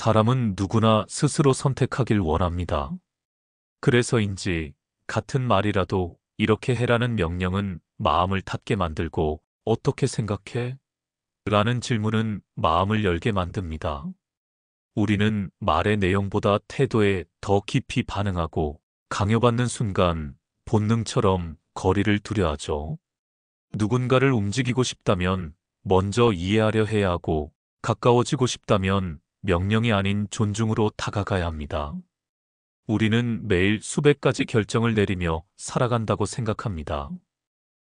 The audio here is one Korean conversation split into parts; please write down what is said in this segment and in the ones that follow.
사람은 누구나 스스로 선택하길 원합니다. 그래서인지 같은 말이라도 이렇게 해라는 명령은 마음을 닫게 만들고 어떻게 생각해? 라는 질문은 마음을 열게 만듭니다. 우리는 말의 내용보다 태도에 더 깊이 반응하고 강요받는 순간 본능처럼 거리를 두려 하죠. 누군가를 움직이고 싶다면 먼저 이해하려 해야 하고 가까워지고 싶다면 명령이 아닌 존중으로 다가가야 합니다. 우리는 매일 수백 가지 결정을 내리며 살아간다고 생각합니다.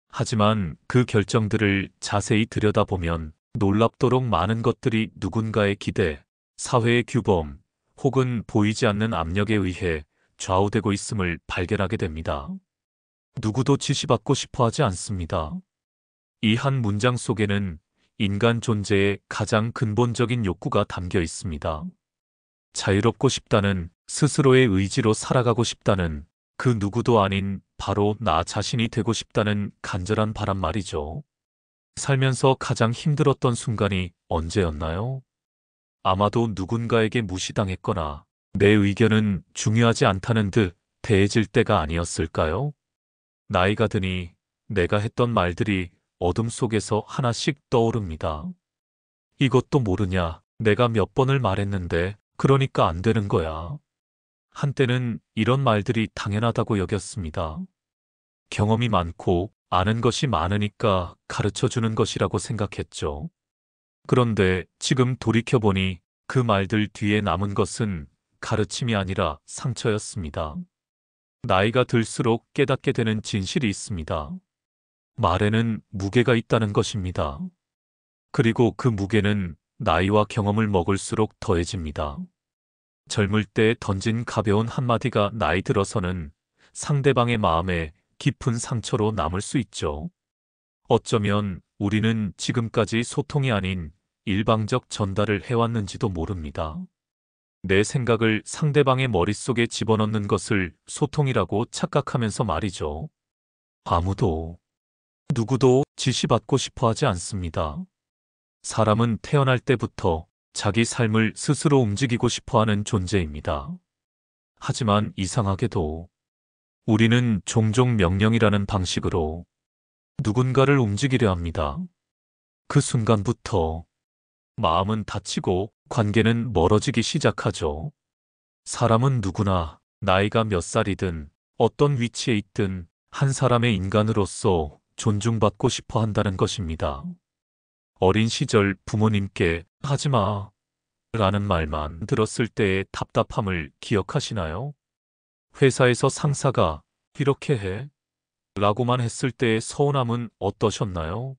하지만 그 결정들을 자세히 들여다보면 놀랍도록 많은 것들이 누군가의 기대, 사회의 규범, 혹은 보이지 않는 압력에 의해 좌우되고 있음을 발견하게 됩니다. 누구도 지시받고 싶어 하지 않습니다. 이 한 문장 속에는 인간 존재의 가장 근본적인 욕구가 담겨 있습니다. 자유롭고 싶다는, 스스로의 의지로 살아가고 싶다는, 그 누구도 아닌 바로 나 자신이 되고 싶다는 간절한 바람 말이죠. 살면서 가장 힘들었던 순간이 언제였나요? 아마도 누군가에게 무시당했거나 내 의견은 중요하지 않다는 듯 대해질 때가 아니었을까요? 나이가 드니 내가 했던 말들이 어둠 속에서 하나씩 떠오릅니다. 이것도 모르냐? 내가 몇 번을 말했는데 그러니까 안 되는 거야. 한때는 이런 말들이 당연하다고 여겼습니다. 경험이 많고 아는 것이 많으니까 가르쳐 주는 것이라고 생각했죠. 그런데 지금 돌이켜보니 그 말들 뒤에 남은 것은 가르침이 아니라 상처였습니다. 나이가 들수록 깨닫게 되는 진실이 있습니다. 말에는 무게가 있다는 것입니다. 그리고 그 무게는 나이와 경험을 먹을수록 더해집니다. 젊을 때 던진 가벼운 한마디가 나이 들어서는 상대방의 마음에 깊은 상처로 남을 수 있죠. 어쩌면 우리는 지금까지 소통이 아닌 일방적 전달을 해왔는지도 모릅니다. 내 생각을 상대방의 머릿속에 집어넣는 것을 소통이라고 착각하면서 말이죠. 아무도, 누구도 지시받고 싶어 하지 않습니다. 사람은 태어날 때부터 자기 삶을 스스로 움직이고 싶어 하는 존재입니다. 하지만 이상하게도 우리는 종종 명령이라는 방식으로 누군가를 움직이려 합니다. 그 순간부터 마음은 다치고 관계는 멀어지기 시작하죠. 사람은 누구나 나이가 몇 살이든 어떤 위치에 있든 한 사람의 인간으로서 존중받고 싶어 한다는 것입니다. 어린 시절 부모님께 하지 마 라는 말만 들었을 때의 답답함을 기억하시나요? 회사에서 상사가 이렇게 해 라고만 했을 때의 서운함은 어떠셨나요?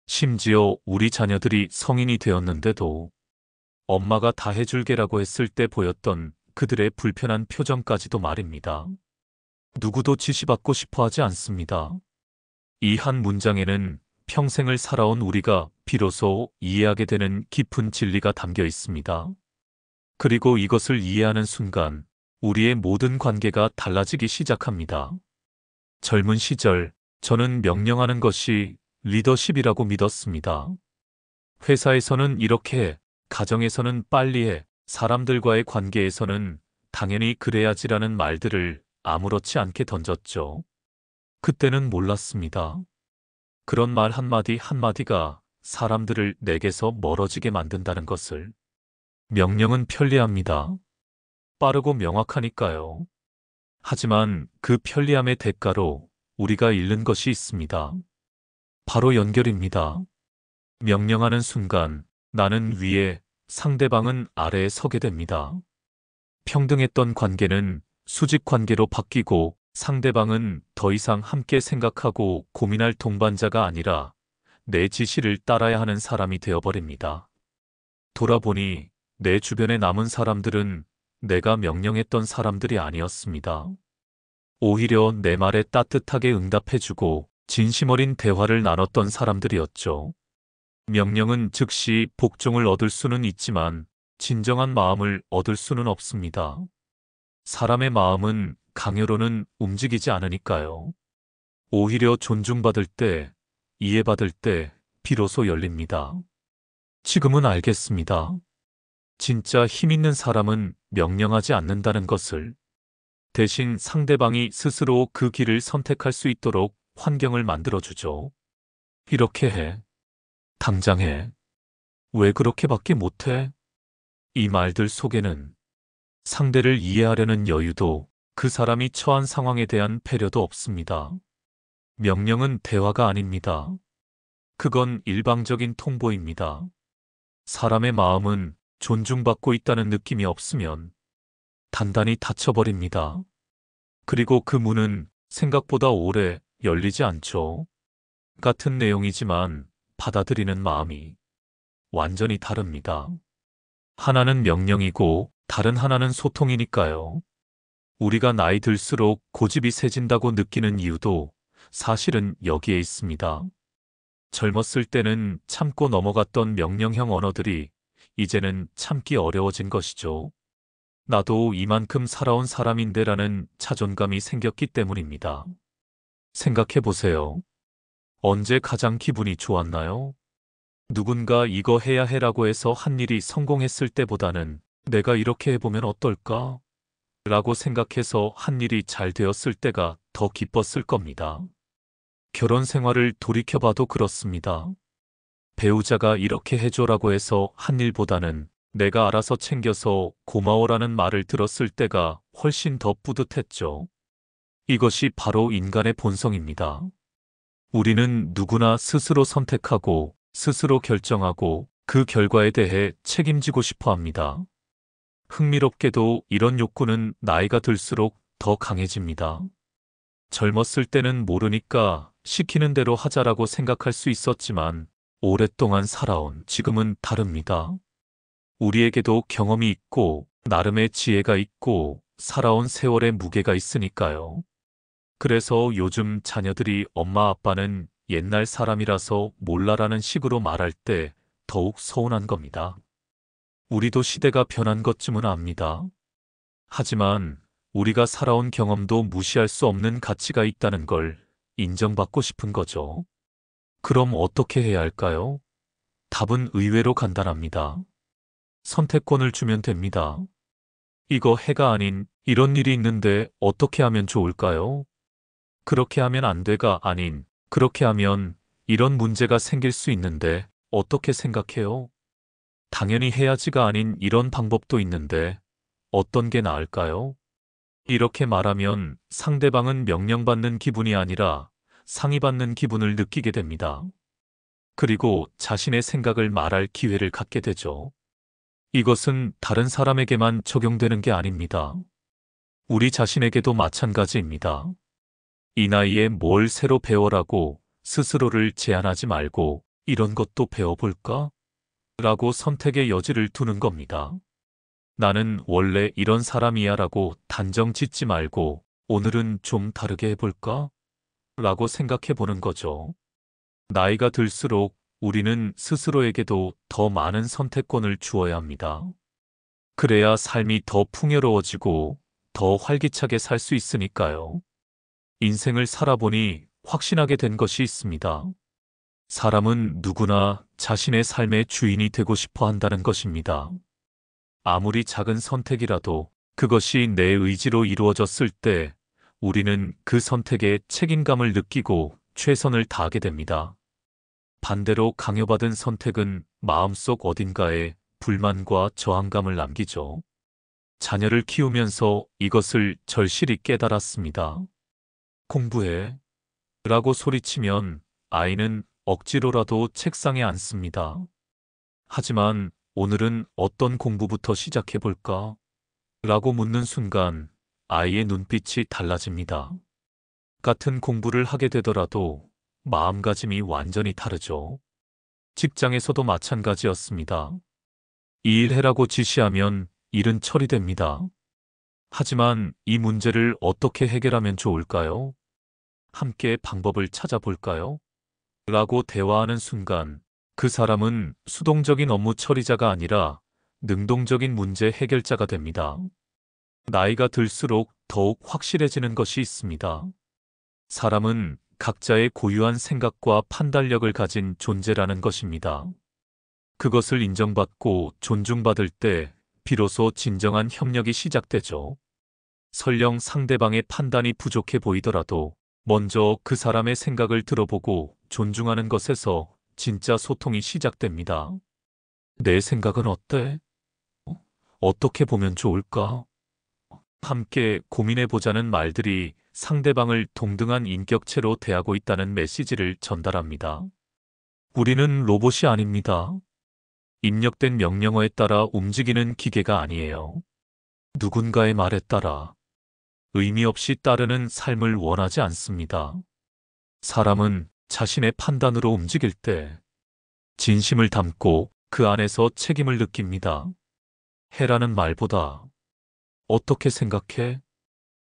심지어 우리 자녀들이 성인이 되었는데도 엄마가 다 해줄게라고 했을 때 보였던 그들의 불편한 표정까지도 말입니다. 누구도 지시받고 싶어 하지 않습니다. 이 한 문장에는 평생을 살아온 우리가 비로소 이해하게 되는 깊은 진리가 담겨 있습니다. 그리고 이것을 이해하는 순간 우리의 모든 관계가 달라지기 시작합니다. 젊은 시절 저는 명령하는 것이 리더십이라고 믿었습니다. 회사에서는 이렇게 해, 가정에서는 빨리 해, 사람들과의 관계에서는 당연히 그래야지라는 말들을 아무렇지 않게 던졌죠. 그때는 몰랐습니다. 그런 말 한마디 한마디가 사람들을 내게서 멀어지게 만든다는 것을. 명령은 편리합니다. 빠르고 명확하니까요. 하지만 그 편리함의 대가로 우리가 잃는 것이 있습니다. 바로 연결입니다. 명령하는 순간 나는 위에, 상대방은 아래에 서게 됩니다. 평등했던 관계는 수직 관계로 바뀌고 상대방은 더 이상 함께 생각하고 고민할 동반자가 아니라 내 지시를 따라야 하는 사람이 되어버립니다. 돌아보니 내 주변에 남은 사람들은 내가 명령했던 사람들이 아니었습니다. 오히려 내 말에 따뜻하게 응답해주고 진심 어린 대화를 나눴던 사람들이었죠. 명령은 즉시 복종을 얻을 수는 있지만 진정한 마음을 얻을 수는 없습니다. 사람의 마음은 강요로는 움직이지 않으니까요. 오히려 존중받을 때, 이해받을 때 비로소 열립니다. 지금은 알겠습니다. 진짜 힘 있는 사람은 명령하지 않는다는 것을. 대신 상대방이 스스로 그 길을 선택할 수 있도록 환경을 만들어주죠. 이렇게 해. 당장 해. 왜 그렇게밖에 못해? 이 말들 속에는 상대를 이해하려는 여유도, 그 사람이 처한 상황에 대한 배려도 없습니다. 명령은 대화가 아닙니다. 그건 일방적인 통보입니다. 사람의 마음은 존중받고 있다는 느낌이 없으면 단단히 닫혀버립니다. 그리고 그 문은 생각보다 오래 열리지 않죠. 같은 내용이지만 받아들이는 마음이 완전히 다릅니다. 하나는 명령이고 다른 하나는 소통이니까요. 우리가 나이 들수록 고집이 세진다고 느끼는 이유도 사실은 여기에 있습니다. 젊었을 때는 참고 넘어갔던 명령형 언어들이 이제는 참기 어려워진 것이죠. 나도 이만큼 살아온 사람인데라는 자존감이 생겼기 때문입니다. 생각해 보세요. 언제 가장 기분이 좋았나요? 누군가 이거 해야 해라고 해서 한 일이 성공했을 때보다는 내가 이렇게 해보면 어떨까? 라고 생각해서 한 일이 잘 되었을 때가 더 기뻤을 겁니다. 결혼 생활을 돌이켜봐도 그렇습니다. 배우자가 이렇게 해줘라고 해서 한 일보다는 내가 알아서 챙겨서 고마워라는 말을 들었을 때가 훨씬 더 뿌듯했죠. 이것이 바로 인간의 본성입니다. 우리는 누구나 스스로 선택하고 스스로 결정하고 그 결과에 대해 책임지고 싶어 합니다. 흥미롭게도 이런 욕구는 나이가 들수록 더 강해집니다. 젊었을 때는 모르니까 시키는 대로 하자라고 생각할 수 있었지만 오랫동안 살아온 지금은 다릅니다. 우리에게도 경험이 있고 나름의 지혜가 있고 살아온 세월의 무게가 있으니까요. 그래서 요즘 자녀들이 엄마 아빠는 옛날 사람이라서 몰라라는 식으로 말할 때 더욱 서운한 겁니다. 우리도 시대가 변한 것쯤은 압니다. 하지만 우리가 살아온 경험도 무시할 수 없는 가치가 있다는 걸 인정받고 싶은 거죠. 그럼 어떻게 해야 할까요? 답은 의외로 간단합니다. 선택권을 주면 됩니다. 이거 해가 아닌 이런 일이 있는데 어떻게 하면 좋을까요? 그렇게 하면 안 돼가 아닌 그렇게 하면 이런 문제가 생길 수 있는데 어떻게 생각해요? 당연히 해야지가 아닌 이런 방법도 있는데 어떤 게 나을까요? 이렇게 말하면 상대방은 명령받는 기분이 아니라 상의받는 기분을 느끼게 됩니다. 그리고 자신의 생각을 말할 기회를 갖게 되죠. 이것은 다른 사람에게만 적용되는 게 아닙니다. 우리 자신에게도 마찬가지입니다. 이 나이에 뭘 새로 배워라고 스스로를 제한하지 말고 이런 것도 배워볼까? 라고 선택의 여지를 두는 겁니다. 나는 원래 이런 사람이야 라고 단정 짓지 말고 오늘은 좀 다르게 해볼까? 라고 생각해 보는 거죠. 나이가 들수록 우리는 스스로에게도 더 많은 선택권을 주어야 합니다. 그래야 삶이 더 풍요로워지고 더 활기차게 살 수 있으니까요. 인생을 살아보니 확신하게 된 것이 있습니다. 사람은 누구나 자신의 삶의 주인이 되고 싶어 한다는 것입니다. 아무리 작은 선택이라도 그것이 내 의지로 이루어졌을 때 우리는 그 선택에 책임감을 느끼고 최선을 다하게 됩니다. 반대로 강요받은 선택은 마음속 어딘가에 불만과 저항감을 남기죠. 자녀를 키우면서 이것을 절실히 깨달았습니다. 공부해 라고 소리치면 아이는 억지로라도 책상에 앉습니다. 하지만 오늘은 어떤 공부부터 시작해볼까? 라고 묻는 순간 아이의 눈빛이 달라집니다. 같은 공부를 하게 되더라도 마음가짐이 완전히 다르죠. 직장에서도 마찬가지였습니다. 이 일 해라고 지시하면 일은 처리됩니다. 하지만 이 문제를 어떻게 해결하면 좋을까요? 함께 방법을 찾아볼까요? 라고 대화하는 순간 그 사람은 수동적인 업무 처리자가 아니라 능동적인 문제 해결자가 됩니다. 나이가 들수록 더욱 확실해지는 것이 있습니다. 사람은 각자의 고유한 생각과 판단력을 가진 존재라는 것입니다. 그것을 인정받고 존중받을 때 비로소 진정한 협력이 시작되죠. 설령 상대방의 판단이 부족해 보이더라도 먼저 그 사람의 생각을 들어보고 존중하는 것에서 진짜 소통이 시작됩니다. 내 생각은 어때? 어떻게 보면 좋을까? 함께 고민해보자는 말들이 상대방을 동등한 인격체로 대하고 있다는 메시지를 전달합니다. 우리는 로봇이 아닙니다. 입력된 명령어에 따라 움직이는 기계가 아니에요. 누군가의 말에 따라 의미 없이 따르는 삶을 원하지 않습니다. 사람은 자신의 판단으로 움직일 때 진심을 담고 그 안에서 책임을 느낍니다. 해라는 말보다 어떻게 생각해?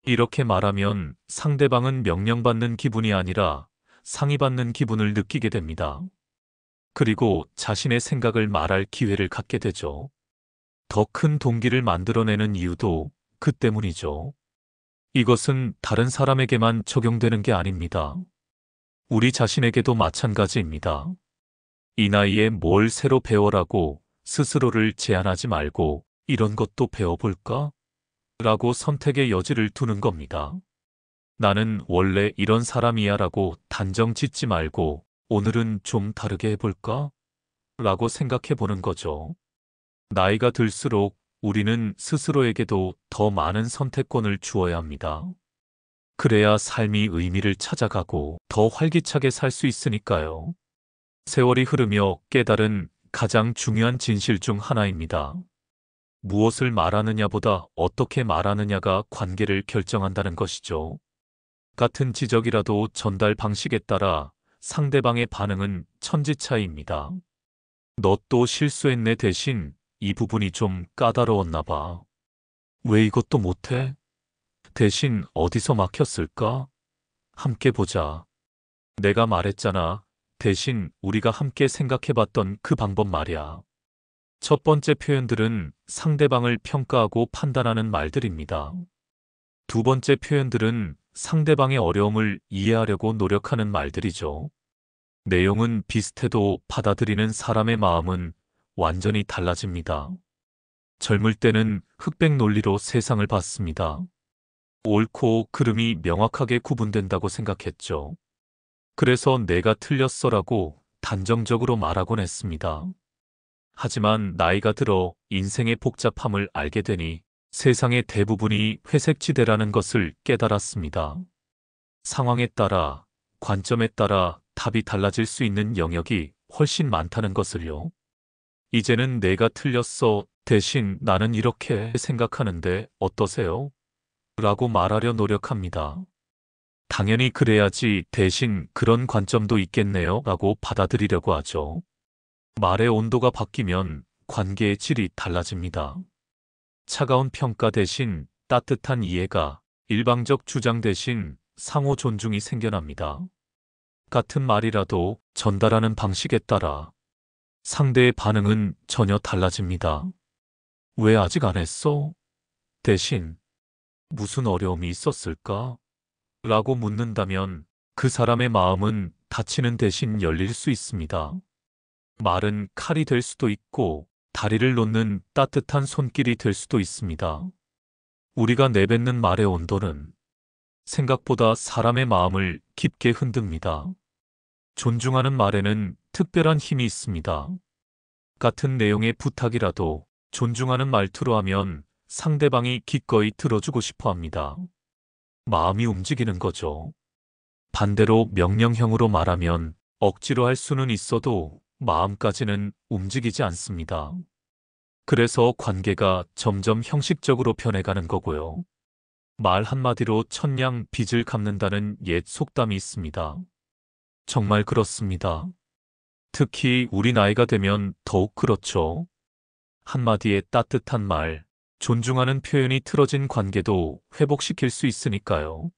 이렇게 말하면 상대방은 명령받는 기분이 아니라 상의받는 기분을 느끼게 됩니다. 그리고 자신의 생각을 말할 기회를 갖게 되죠. 더 큰 동기를 만들어내는 이유도 그 때문이죠. 이것은 다른 사람에게만 적용되는 게 아닙니다. 우리 자신에게도 마찬가지입니다. 이 나이에 뭘 새로 배워라고 스스로를 제한하지 말고 이런 것도 배워볼까? 라고 선택의 여지를 두는 겁니다. 나는 원래 이런 사람이야 라고 단정 짓지 말고 오늘은 좀 다르게 해볼까? 라고 생각해 보는 거죠. 나이가 들수록 우리는 스스로에게도 더 많은 선택권을 주어야 합니다. 그래야 삶이 의미를 찾아가고 더 활기차게 살 수 있으니까요. 세월이 흐르며 깨달은 가장 중요한 진실 중 하나입니다. 무엇을 말하느냐보다 어떻게 말하느냐가 관계를 결정한다는 것이죠. 같은 지적이라도 전달 방식에 따라 상대방의 반응은 천지차이입니다. 너 또 실수했네 대신 이 부분이 좀 까다로웠나 봐. 왜 이것도 못해? 대신 어디서 막혔을까? 함께 보자. 내가 말했잖아. 대신 우리가 함께 생각해봤던 그 방법 말이야. 첫 번째 표현들은 상대방을 평가하고 판단하는 말들입니다. 두 번째 표현들은 상대방의 어려움을 이해하려고 노력하는 말들이죠. 내용은 비슷해도 받아들이는 사람의 마음은 완전히 달라집니다. 젊을 때는 흑백 논리로 세상을 봤습니다. 옳고 그름이 명확하게 구분된다고 생각했죠. 그래서 내가 틀렸어라고 단정적으로 말하곤 했습니다. 하지만 나이가 들어 인생의 복잡함을 알게 되니 세상의 대부분이 회색지대라는 것을 깨달았습니다. 상황에 따라, 관점에 따라 답이 달라질 수 있는 영역이 훨씬 많다는 것을요. 이제는 내가 틀렸어. 대신 나는 이렇게 생각하는데 어떠세요? 라고 말하려 노력합니다. 당연히 그래야지 대신 그런 관점도 있겠네요. 라고 받아들이려고 하죠. 말의 온도가 바뀌면 관계의 질이 달라집니다. 차가운 평가 대신 따뜻한 이해가, 일방적 주장 대신 상호 존중이 생겨납니다. 같은 말이라도 전달하는 방식에 따라 상대의 반응은 전혀 달라집니다. 왜 아직 안 했어? 대신 무슨 어려움이 있었을까? 라고 묻는다면 그 사람의 마음은 다치는 대신 열릴 수 있습니다. 말은 칼이 될 수도 있고 다리를 놓는 따뜻한 손길이 될 수도 있습니다. 우리가 내뱉는 말의 온도는 생각보다 사람의 마음을 깊게 흔듭니다. 존중하는 말에는 특별한 힘이 있습니다. 같은 내용의 부탁이라도 존중하는 말투로 하면 상대방이 기꺼이 들어주고 싶어 합니다. 마음이 움직이는 거죠. 반대로 명령형으로 말하면 억지로 할 수는 있어도 마음까지는 움직이지 않습니다. 그래서 관계가 점점 형식적으로 변해가는 거고요. 말 한마디로 천냥 빚을 갚는다는 옛 속담이 있습니다. 정말 그렇습니다. 특히 우리 나이가 되면 더욱 그렇죠. 한마디의 따뜻한 말, 존중하는 표현이 틀어진 관계도 회복시킬 수 있으니까요.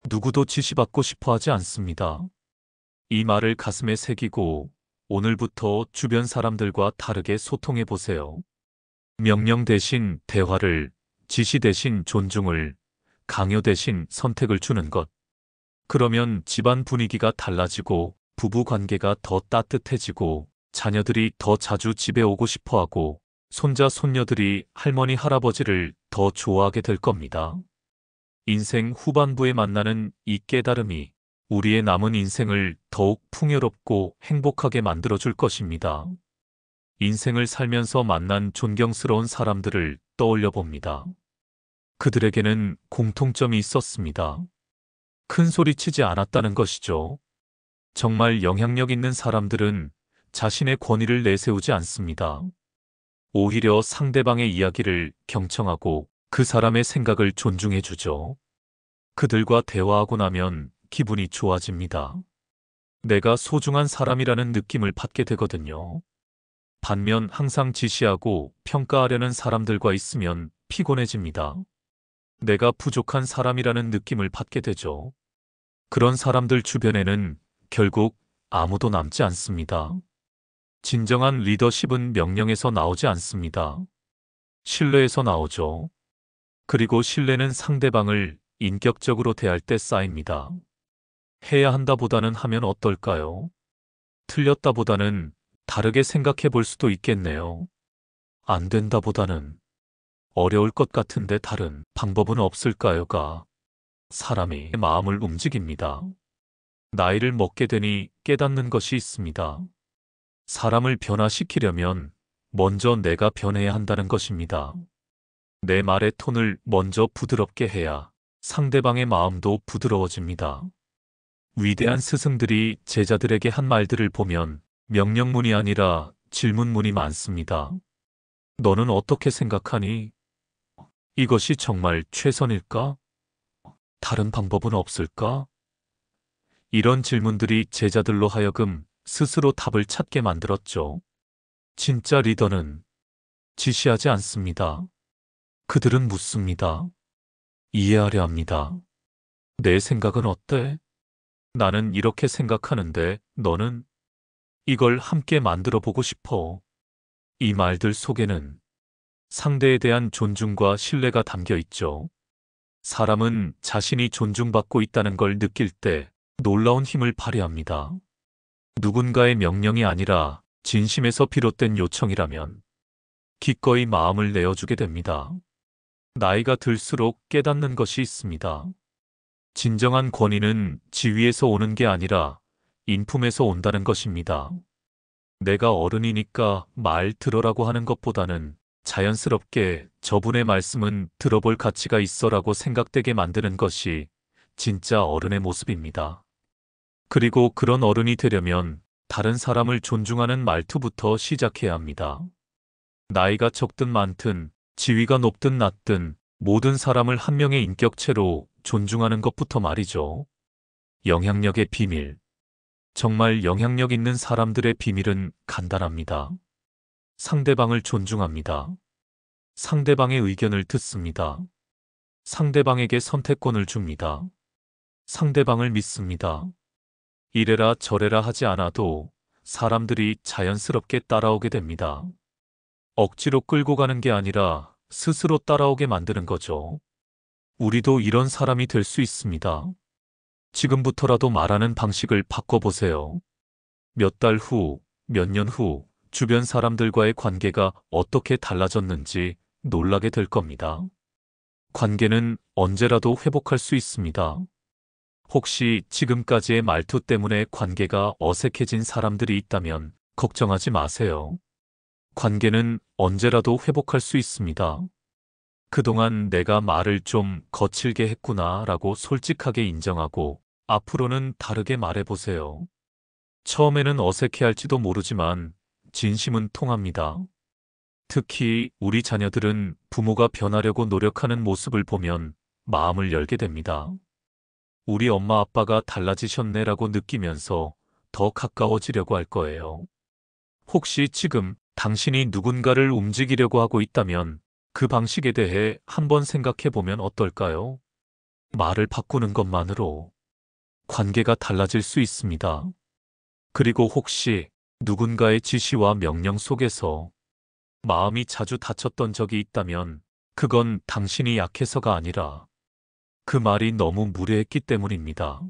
누구도 지시받고 싶어 하지 않습니다. 이 말을 가슴에 새기고 오늘부터 주변 사람들과 다르게 소통해 보세요. 명령 대신 대화를, 지시 대신 존중을, 강요 대신 선택을 주는 것. 그러면 집안 분위기가 달라지고 부부 관계가 더 따뜻해지고 자녀들이 더 자주 집에 오고 싶어하고 손자, 손녀들이 할머니, 할아버지를 더 좋아하게 될 겁니다. 인생 후반부에 만나는 이 깨달음이 우리의 남은 인생을 더욱 풍요롭고 행복하게 만들어줄 것입니다. 인생을 살면서 만난 존경스러운 사람들을 떠올려 봅니다. 그들에게는 공통점이 있었습니다. 큰 소리치지 않았다는 것이죠. 정말 영향력 있는 사람들은 자신의 권위를 내세우지 않습니다. 오히려 상대방의 이야기를 경청하고 그 사람의 생각을 존중해 주죠. 그들과 대화하고 나면 기분이 좋아집니다. 내가 소중한 사람이라는 느낌을 받게 되거든요. 반면 항상 지시하고 평가하려는 사람들과 있으면 피곤해집니다. 내가 부족한 사람이라는 느낌을 받게 되죠. 그런 사람들 주변에는 결국 아무도 남지 않습니다. 진정한 리더십은 명령에서 나오지 않습니다. 신뢰에서 나오죠. 그리고 신뢰는 상대방을 인격적으로 대할 때 쌓입니다. 해야 한다보다는 하면 어떨까요? 틀렸다보다는 다르게 생각해 볼 수도 있겠네요. 안 된다보다는 어려울 것 같은데 다른 방법은 없을까요?가 사람의 마음을 움직입니다. 나이를 먹게 되니 깨닫는 것이 있습니다. 사람을 변화시키려면 먼저 내가 변해야 한다는 것입니다. 내 말의 톤을 먼저 부드럽게 해야 상대방의 마음도 부드러워집니다. 위대한 스승들이 제자들에게 한 말들을 보면 명령문이 아니라 질문문이 많습니다. 너는 어떻게 생각하니? 이것이 정말 최선일까? 다른 방법은 없을까? 이런 질문들이 제자들로 하여금 스스로 답을 찾게 만들었죠. 진짜 리더는 지시하지 않습니다. 그들은 묻습니다. 이해하려 합니다. 내 생각은 어때? 나는 이렇게 생각하는데 너는? 이걸 함께 만들어 보고 싶어. 이 말들 속에는 상대에 대한 존중과 신뢰가 담겨 있죠. 사람은 자신이 존중받고 있다는 걸 느낄 때 놀라운 힘을 발휘합니다. 누군가의 명령이 아니라 진심에서 비롯된 요청이라면 기꺼이 마음을 내어주게 됩니다. 나이가 들수록 깨닫는 것이 있습니다. 진정한 권위는 지위에서 오는 게 아니라 인품에서 온다는 것입니다. 내가 어른이니까 말 들어라고 하는 것보다는 자연스럽게 저분의 말씀은 들어볼 가치가 있어라고 생각되게 만드는 것이 진짜 어른의 모습입니다. 그리고 그런 어른이 되려면 다른 사람을 존중하는 말투부터 시작해야 합니다. 나이가 적든 많든 지위가 높든 낮든 모든 사람을 한 명의 인격체로 존중하는 것부터 말이죠. 영향력의 비밀. 정말 영향력 있는 사람들의 비밀은 간단합니다. 상대방을 존중합니다. 상대방의 의견을 듣습니다. 상대방에게 선택권을 줍니다. 상대방을 믿습니다. 이래라 저래라 하지 않아도 사람들이 자연스럽게 따라오게 됩니다. 억지로 끌고 가는 게 아니라 스스로 따라오게 만드는 거죠. 우리도 이런 사람이 될 수 있습니다. 지금부터라도 말하는 방식을 바꿔보세요. 몇 달 후, 몇 년 후 주변 사람들과의 관계가 어떻게 달라졌는지 놀라게 될 겁니다. 관계는 언제라도 회복할 수 있습니다. 혹시 지금까지의 말투 때문에 관계가 어색해진 사람들이 있다면 걱정하지 마세요. 관계는 언제라도 회복할 수 있습니다. 그동안 내가 말을 좀 거칠게 했구나 라고 솔직하게 인정하고 앞으로는 다르게 말해보세요. 처음에는 어색해할지도 모르지만 진심은 통합니다. 특히 우리 자녀들은 부모가 변하려고 노력하는 모습을 보면 마음을 열게 됩니다. 우리 엄마 아빠가 달라지셨네라고 느끼면서 더 가까워지려고 할 거예요. 혹시 지금 당신이 누군가를 움직이려고 하고 있다면 그 방식에 대해 한번 생각해 보면 어떨까요? 말을 바꾸는 것만으로 관계가 달라질 수 있습니다. 그리고 혹시 누군가의 지시와 명령 속에서 마음이 자주 다쳤던 적이 있다면 그건 당신이 약해서가 아니라 그 말이 너무 무례했기 때문입니다.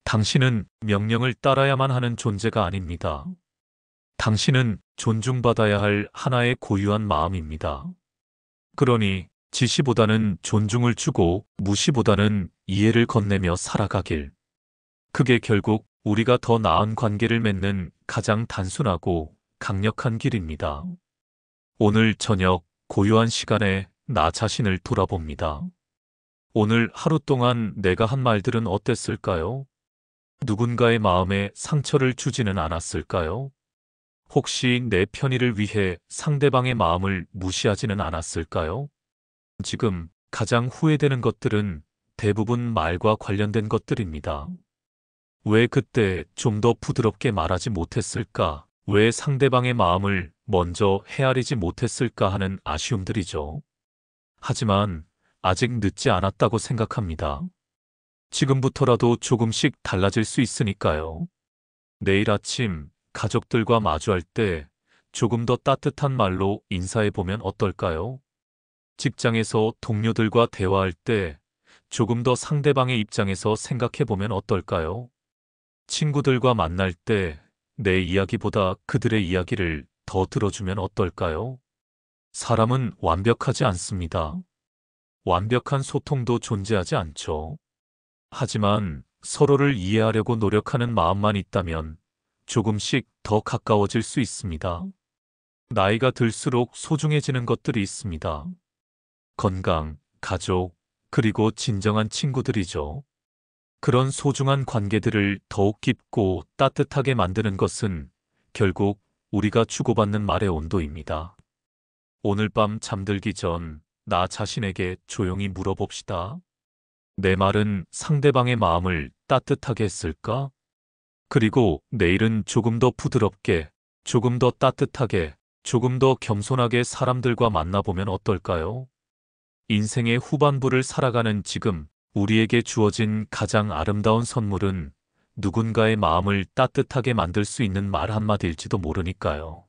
당신은 명령을 따라야만 하는 존재가 아닙니다. 당신은 존중받아야 할 하나의 고유한 마음입니다. 그러니 지시보다는 존중을 주고 무시보다는 이해를 건네며 살아가길. 그게 결국 우리가 더 나은 관계를 맺는 가장 단순하고 강력한 길입니다. 오늘 저녁 고요한 시간에 나 자신을 돌아봅니다. 오늘 하루 동안 내가 한 말들은 어땠을까요? 누군가의 마음에 상처를 주지는 않았을까요? 혹시 내 편의를 위해 상대방의 마음을 무시하지는 않았을까요? 지금 가장 후회되는 것들은 대부분 말과 관련된 것들입니다. 왜 그때 좀 더 부드럽게 말하지 못했을까? 왜 상대방의 마음을 먼저 헤아리지 못했을까 하는 아쉬움들이죠. 하지만 아직 늦지 않았다고 생각합니다. 지금부터라도 조금씩 달라질 수 있으니까요. 내일 아침 가족들과 마주할 때 조금 더 따뜻한 말로 인사해보면 어떨까요? 직장에서 동료들과 대화할 때 조금 더 상대방의 입장에서 생각해보면 어떨까요? 친구들과 만날 때 내 이야기보다 그들의 이야기를 더 들어주면 어떨까요? 사람은 완벽하지 않습니다. 완벽한 소통도 존재하지 않죠. 하지만 서로를 이해하려고 노력하는 마음만 있다면 조금씩 더 가까워질 수 있습니다. 나이가 들수록 소중해지는 것들이 있습니다. 건강, 가족, 그리고 진정한 친구들이죠. 그런 소중한 관계들을 더욱 깊고 따뜻하게 만드는 것은 결국 우리가 주고받는 말의 온도입니다. 오늘 밤 잠들기 전 나 자신에게 조용히 물어봅시다. 내 말은 상대방의 마음을 따뜻하게 했을까? 그리고 내일은 조금 더 부드럽게, 조금 더 따뜻하게, 조금 더 겸손하게 사람들과 만나보면 어떨까요? 인생의 후반부를 살아가는 지금, 우리에게 주어진 가장 아름다운 선물은 누군가의 마음을 따뜻하게 만들 수 있는 말 한마디일지도 모르니까요.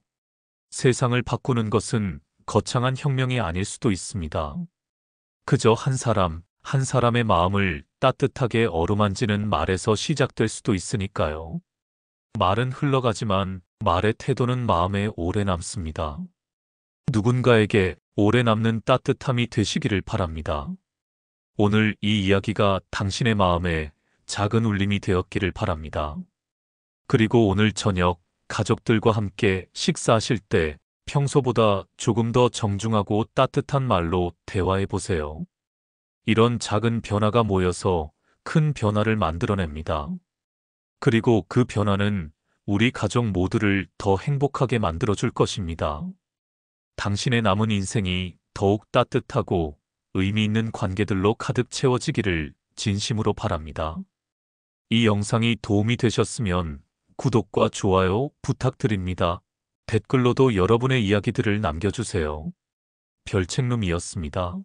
세상을 바꾸는 것은 거창한 혁명이 아닐 수도 있습니다. 그저 한 사람, 한 사람의 마음을 따뜻하게 어루만지는 말에서 시작될 수도 있으니까요. 말은 흘러가지만 말의 태도는 마음에 오래 남습니다. 누군가에게 오래 남는 따뜻함이 되시기를 바랍니다. 오늘 이 이야기가 당신의 마음에 작은 울림이 되었기를 바랍니다. 그리고 오늘 저녁 가족들과 함께 식사하실 때 평소보다 조금 더 정중하고 따뜻한 말로 대화해 보세요. 이런 작은 변화가 모여서 큰 변화를 만들어냅니다. 그리고 그 변화는 우리 가족 모두를 더 행복하게 만들어줄 것입니다. 당신의 남은 인생이 더욱 따뜻하고 의미 있는 관계들로 가득 채워지기를 진심으로 바랍니다. 이 영상이 도움이 되셨으면 구독과 좋아요 부탁드립니다. 댓글로도 여러분의 이야기들을 남겨주세요. 별책룸이었습니다.